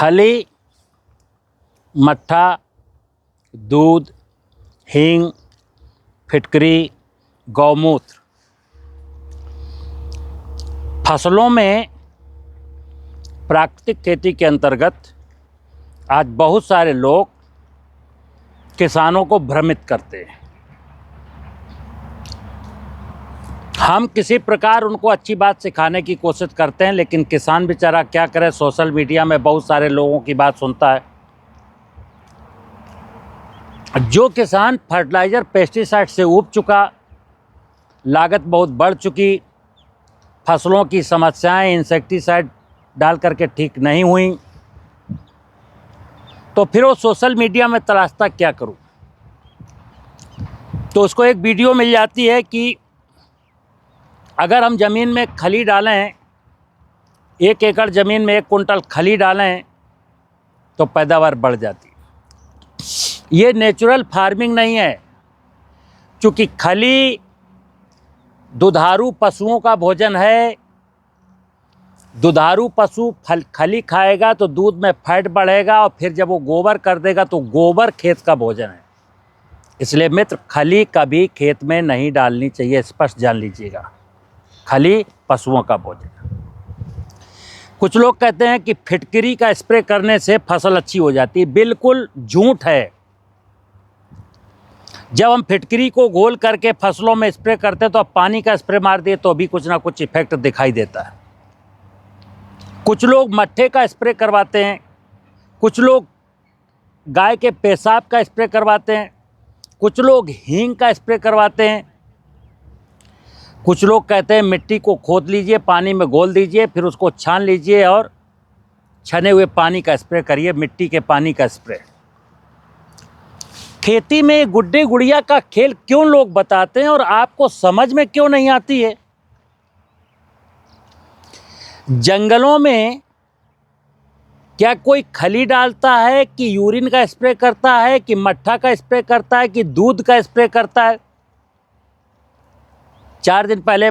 खली, मट्ठा, दूध, हींग, फिटकरी, गौमूत्र। फसलों में प्राकृतिक खेती के अंतर्गत आज बहुत सारे लोग किसानों को भ्रमित करते हैं। हम किसी प्रकार उनको अच्छी बात सिखाने की कोशिश करते हैं, लेकिन किसान बेचारा क्या करे, सोशल मीडिया में बहुत सारे लोगों की बात सुनता है। जो किसान फर्टिलाइज़र पेस्टिसाइड से ऊब चुका, लागत बहुत बढ़ चुकी, फसलों की समस्याएं इंसेक्टिसाइड डाल करके ठीक नहीं हुई, तो फिर वो सोशल मीडिया में तलाशता क्या करूं। तो उसको एक वीडियो मिल जाती है कि अगर हम ज़मीन में खली डालें, 1 एकड़ ज़मीन में 1 कुंटल खली डालें तो पैदावार बढ़ जाती है। ये नेचुरल फार्मिंग नहीं है, क्योंकि खली दुधारू पशुओं का भोजन है। दुधारू पशु खली खाएगा तो दूध में फैट बढ़ेगा, और फिर जब वो गोबर कर देगा तो गोबर खेत का भोजन है। इसलिए मित्र, खली कभी खेत में नहीं डालनी चाहिए, स्पष्ट जान लीजिएगा। खली पशुओं का भोजन है। कुछ लोग कहते हैं कि फिटकरी का स्प्रे करने से फसल अच्छी हो जाती है। बिल्कुल झूठ है। जब हम फिटकरी को घोल करके फसलों में स्प्रे करते हैं तो अब पानी का स्प्रे मार दिए तो भी कुछ ना कुछ इफेक्ट दिखाई देता है। कुछ लोग मट्ठे का स्प्रे करवाते हैं, कुछ लोग गाय के पेशाब का स्प्रे करवाते हैं, कुछ लोग हींग का स्प्रे करवाते हैं, कुछ लोग कहते हैं मिट्टी को खोद लीजिए, पानी में घोल दीजिए, फिर उसको छान लीजिए और छने हुए पानी का स्प्रे करिए, मिट्टी के पानी का स्प्रे। खेती में गुड्डे गुड़िया का खेल क्यों लोग बताते हैं और आपको समझ में क्यों नहीं आती है? जंगलों में क्या कोई खली डालता है कि यूरिन का स्प्रे करता है कि मट्ठा का स्प्रे करता है कि दूध का स्प्रे करता है? 4 दिन पहले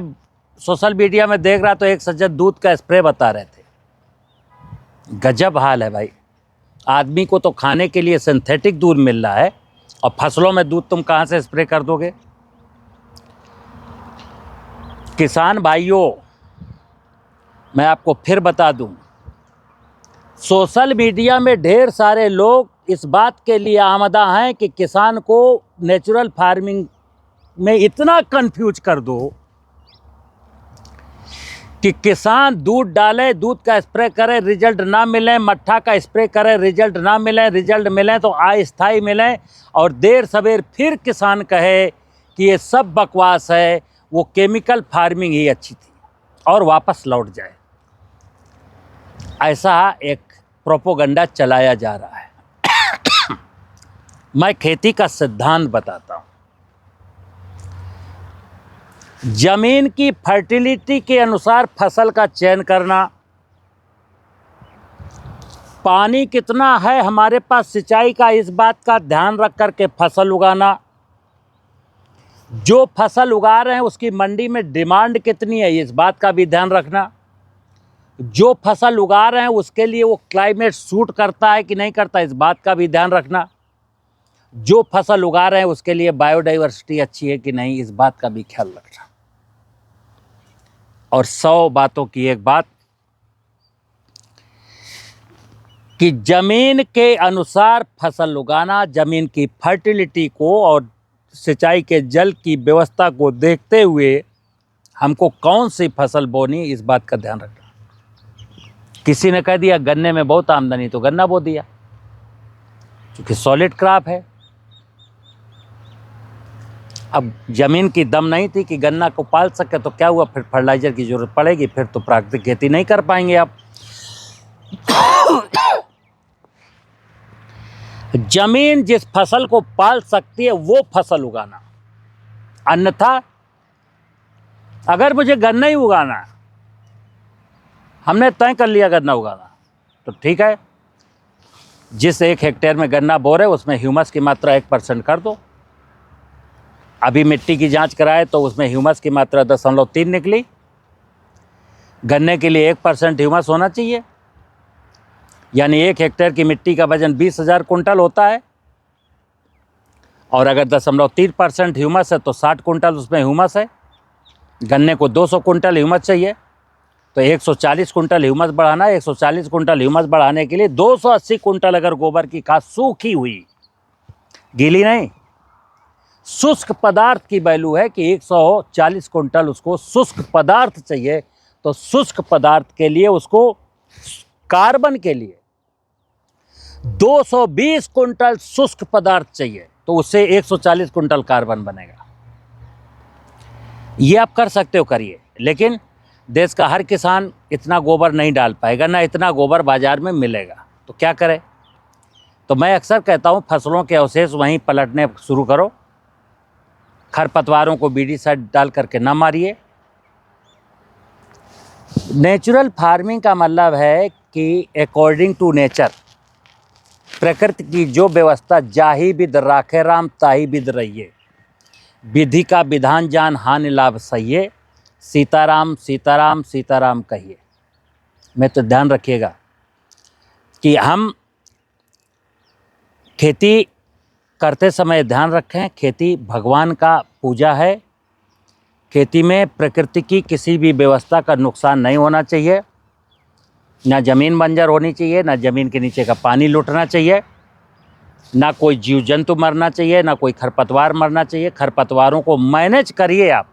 सोशल मीडिया में देख रहा तो एक सज्जन दूध का स्प्रे बता रहे थे। गजब हाल है भाई। आदमी को तो खाने के लिए सिंथेटिक दूध मिल रहा है और फसलों में दूध तुम कहाँ से स्प्रे कर दोगे? किसान भाइयों, मैं आपको फिर बता दूं, सोशल मीडिया में ढेर सारे लोग इस बात के लिए आमदा हैं कि किसान को नेचुरल फार्मिंग में इतना कंफ्यूज कर दो कि किसान दूध डाले, दूध का स्प्रे करे, रिजल्ट ना मिले, मट्ठा का स्प्रे करे, रिजल्ट ना मिले, रिजल्ट मिले तो अस्थायी मिले, और देर सवेर फिर किसान कहे कि ये सब बकवास है, वो केमिकल फार्मिंग ही अच्छी थी, और वापस लौट जाए। ऐसा एक प्रोपोगंडा चलाया जा रहा है। मैं खेती का सिद्धांत बताता हूँ। जमीन की फर्टिलिटी के अनुसार फसल का चयन करना, पानी कितना है हमारे पास सिंचाई का, इस बात का ध्यान रख कर के फसल उगाना, जो फसल उगा रहे हैं उसकी मंडी में डिमांड कितनी है इस बात का भी ध्यान रखना, जो फसल उगा रहे हैं उसके लिए वो क्लाइमेट सूट करता है कि नहीं करता इस बात का भी ध्यान रखना, जो फसल उगा रहे हैं उसके लिए बायोडाइवर्सिटी अच्छी है कि नहीं इस बात का भी ख्याल रखना। और 100 बातों की एक बात कि जमीन के अनुसार फसल उगाना, जमीन की फर्टिलिटी को और सिंचाई के जल की व्यवस्था को देखते हुए हमको कौन सी फसल बोनी इस बात का ध्यान रखना। किसी ने कह दिया गन्ने में बहुत आमदनी तो गन्ना बो दिया, क्योंकि सॉलिड क्रॉप है। अब ज़मीन की दम नहीं थी कि गन्ना को पाल सके तो क्या हुआ, फिर फर्टिलाइज़र की ज़रूरत पड़ेगी, फिर तो प्राकृतिक खेती नहीं कर पाएंगे आप। ज़मीन जिस फसल को पाल सकती है वो फसल उगाना, अन्यथा अगर मुझे गन्ना ही उगाना है, हमने तय कर लिया गन्ना उगाना, तो ठीक है, जिस 1 हेक्टेयर में गन्ना बो रहे उसमें ह्यूमस की मात्रा 1% कर दो। अभी मिट्टी की जांच कराए तो उसमें ह्यूमस की मात्रा 0.3 निकली। गन्ने के लिए 1% ह्यूमस होना चाहिए। यानी 1 हेक्टेयर की मिट्टी का वजन 20,000 कुंटल होता है, और अगर 0.3% ह्यूमस है तो 60 कुंटल उसमें ह्यूमस है। गन्ने को 200 कुंटल ह्यूमस चाहिए, तो 140 कुंटल ह्यूमस बढ़ाना है। 140 कुंटल ह्यूमस बढ़ाने के लिए 280 कुंटल अगर गोबर की खाद सूखी हुई, गीली नहीं, शुष्क पदार्थ की वैल्यू है कि 140 कुंटल उसको शुष्क पदार्थ चाहिए। तो शुष्क पदार्थ के लिए उसको कार्बन के लिए 220 कुंटल शुष्क पदार्थ चाहिए, तो उससे 140 कुंटल कार्बन बनेगा। ये आप कर सकते हो, करिए, लेकिन देश का हर किसान इतना गोबर नहीं डाल पाएगा, ना इतना गोबर बाजार में मिलेगा, तो क्या करें। तो मैं अक्सर कहता हूँ फसलों के अवशेष वहीं पलटने शुरू करो, खरपतवारों को बीडीसाइड डाल करके ना मारिए। नेचुरल फार्मिंग का मतलब है कि अकॉर्डिंग टू नेचर, प्रकृति की जो व्यवस्था, जाहि विध राखे राम ताहि विध रहिए, विधि का विधान जान हानि लाभ सहिए, सीताराम सीताराम सीताराम कहिए। मैं तो ध्यान रखिएगा कि हम खेती करते समय ध्यान रखें, खेती भगवान का पूजा है। खेती में प्रकृति की किसी भी व्यवस्था का नुकसान नहीं होना चाहिए, ना ज़मीन बंजर होनी चाहिए, ना ज़मीन के नीचे का पानी लुटना चाहिए, ना कोई जीव जंतु मरना चाहिए, ना कोई खरपतवार मरना चाहिए। खरपतवारों को मैनेज करिए, आप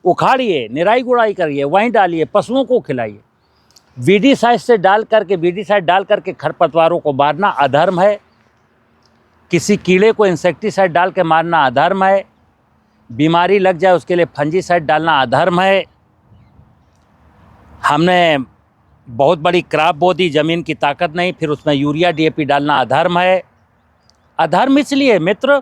उखाड़िए, निराई गुड़ाई करिए, वहीं डालिए, पशुओं को खिलाइए। वीडीसाइड डाल करके खरपतवारों को मारना अधर्म है। किसी कीड़े को इंसेक्टिसाइड डाल के मारना अधर्म है। बीमारी लग जाए उसके लिए फंजीसाइड डालना अधर्म है। हमने बहुत बड़ी क्रॉप बो दी, ज़मीन की ताकत नहीं, फिर उसमें यूरिया डीएपी डालना अधर्म है। अधर्म इसलिए मित्र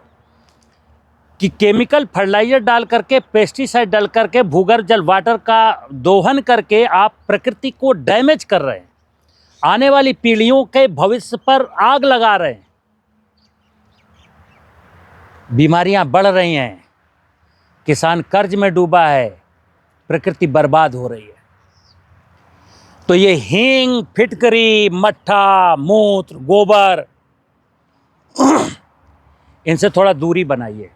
कि केमिकल फर्टिलाइजर डाल करके, पेस्टिसाइड डाल करके, भूगर्भ जल वाटर का दोहन करके आप प्रकृति को डैमेज कर रहे हैं, आने वाली पीढ़ियों के भविष्य पर आग लगा रहे हैं। बीमारियां बढ़ रही हैं, किसान कर्ज में डूबा है, प्रकृति बर्बाद हो रही है। तो ये हींग, फिटकरी, मट्ठा, मूत्र, गोबर, इनसे थोड़ा दूरी बनाइए।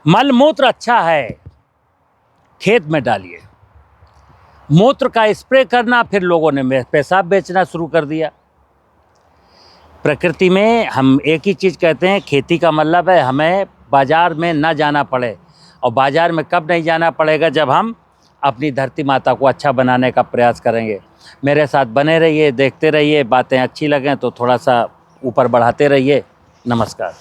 मल मूत्र अच्छा है, खेत में डालिए। मूत्र का स्प्रे करना, फिर लोगों ने पेशाब बेचना शुरू कर दिया। प्रकृति में हम एक ही चीज़ कहते हैं, खेती का मतलब है हमें बाज़ार में ना जाना पड़े। और बाज़ार में कब नहीं जाना पड़ेगा, जब हम अपनी धरती माता को अच्छा बनाने का प्रयास करेंगे। मेरे साथ बने रहिए, देखते रहिए, बातें अच्छी लगें तो थोड़ा सा ऊपर बढ़ाते रहिए। नमस्कार।